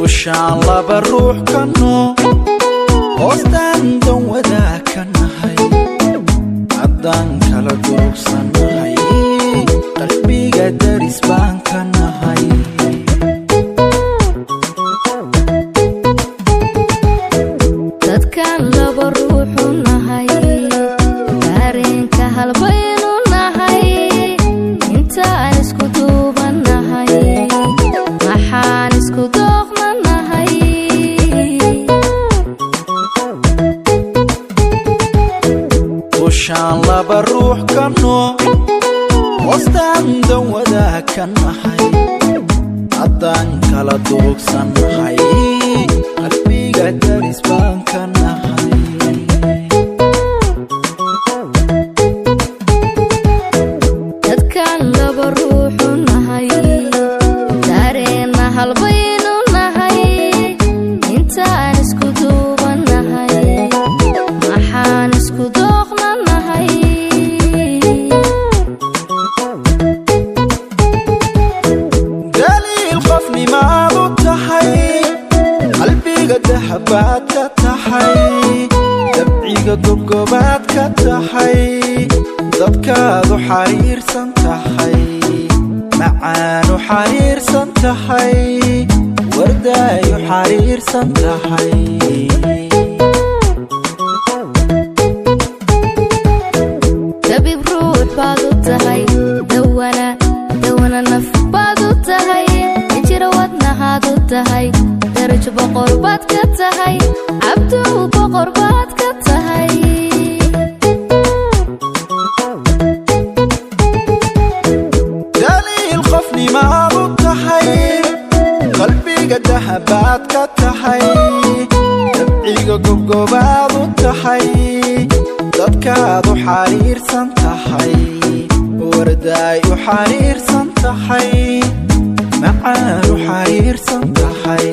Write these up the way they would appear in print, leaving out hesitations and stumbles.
شان لبا روح كنو هوستان دون ودا كنهاي عدان كلا دوكسان هاي قلبي قدر اسبان كنهاي dadkan laba ruuxu nahay dareenka halbaynu nahay intaan isku duubanahay maxaan isku dooqnanahay وشان لبا روح كنو هوستان دون ودا كنهاي عدان كلا دوكسان هاي قلبي قدر اسبان كنهاي dadkan laba ruuxu nahay dareenna halbaynu nahay intaan isku duubanahay maxaan isku dooqnanahay دليل قفني ما ضدحي قلبي قد حبات كتحي دمعي قد قبات كتحي ضدكاذو حرير سنتحي معانو حرير سنتحي وردايو حرير سنتحي دبيب روح بعضو تهي دوانا نف بعضو تهي انجر ودنا هادو تهي درج بقربات كتهي عبدو بقربات كتهي دليل قفني ما ضدحي قلبي قد حبات كتحي دمعي قد قبات ضدحي ضدكاذو حرير سنتحي وردايو حرير سنتحي معانو حرير سنتحي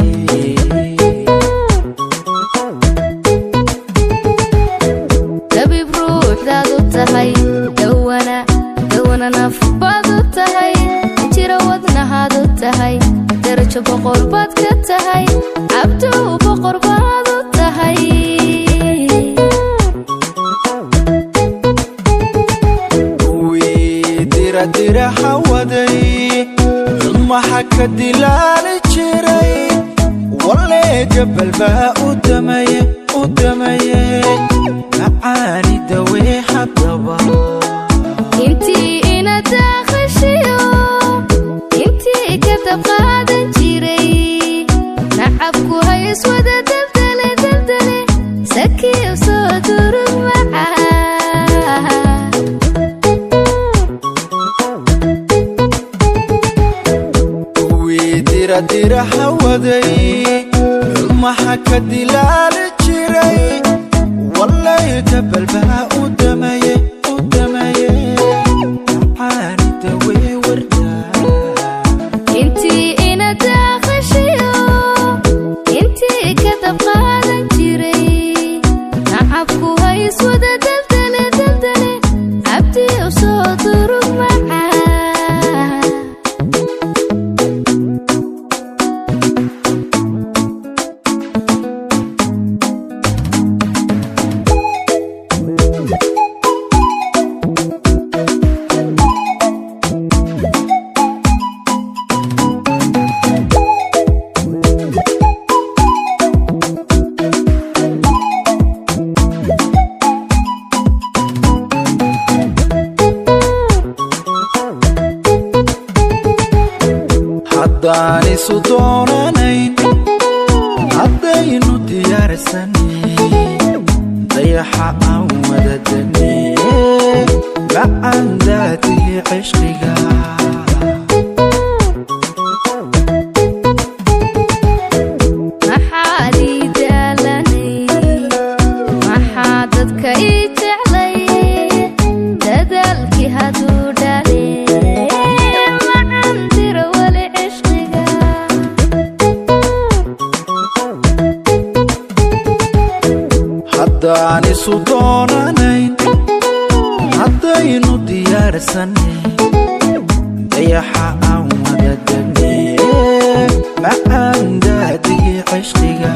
دبيب روح دادو تهي دوانا نف بعضو تهي انجر ودنا هادو تهي درج بقربات كتهي عبدو بقربات تهي ويدير دير حودي ما حكى دلال جري والله جبل باء ودمي معاني دوي حدبا انتي انا داخشيو انتي كتب قادن جيري نعبكو هاي اسودة دلدلي سكي وصدر معاه ويدير حودي ما حكى دلال جري والله جبل باء ودمي معاني دوي ورداي انتي انا داخشيو انتي كتب قادن جيري نعبكو هاي اسودة دلدلي عبدي وصدر معاه haddaan isu doonanayn haddaynu diyaarsanay dayaxa aan wadadanay gacan daatihi cishqiga maxaad ii daalanay maxaa dadka ii jeclay dadaalkii hadduu dhalay isu doonanayn haddaynu diyaarsanay dayaxa aan wada degnee macaan daadihii cishqiga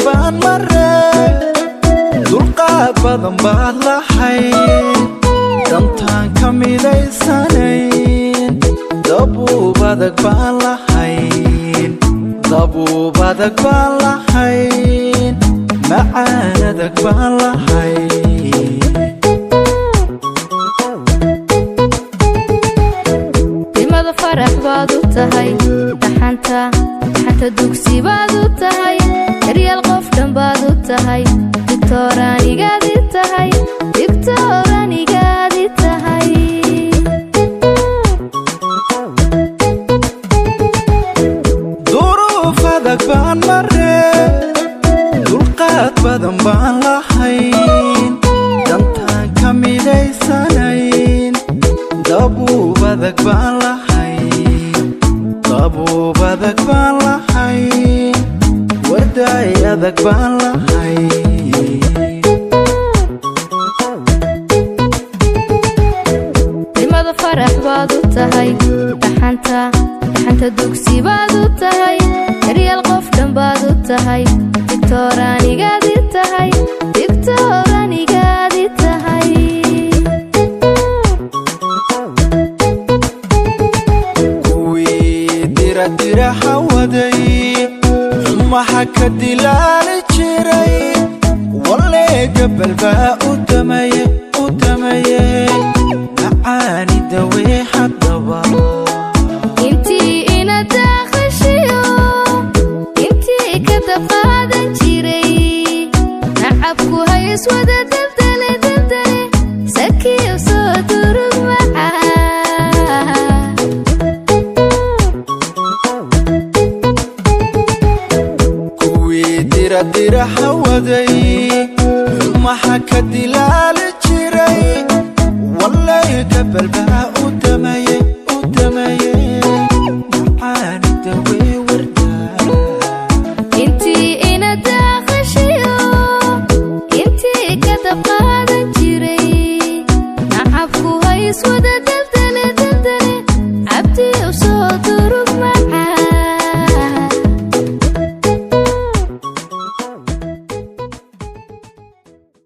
baan maray dulqaad badan baad lahayd dantaan ka midaysanayn dabuub adag baan lahayn dabuub adag baan lahayn macaan adag baan lahayn dimada farax baad u tahay dhaxanta dugsi baad u tahay daryeel qof dhan baad u tahay digtooraanigaadi tahay digtooraanigaadi tahay duruuf adag baan maree dulqaad badan baan lahayn dantaan ka midaysanayn dabuub adag baan lahayn dabuub adag baan lahayn wardaay adag baan lahayn dimada farax baad u tahay dhaxanta dugsi baad u tahay daryeel qof dhan baad u tahay digtooraanigaadi tahay digtooraanigaadi tahay kuwii diradira hawaday xumaha ka dilaali jiray walee gabal baa u damaye macaani dawee haddaba intii ina daaqashiyo intii ka dabqaadan jiray nacabku hays wada daldale sakiyo soo durug macaa kuwii diradira hawaday xumaha ka dilaali jiray walee gabal baa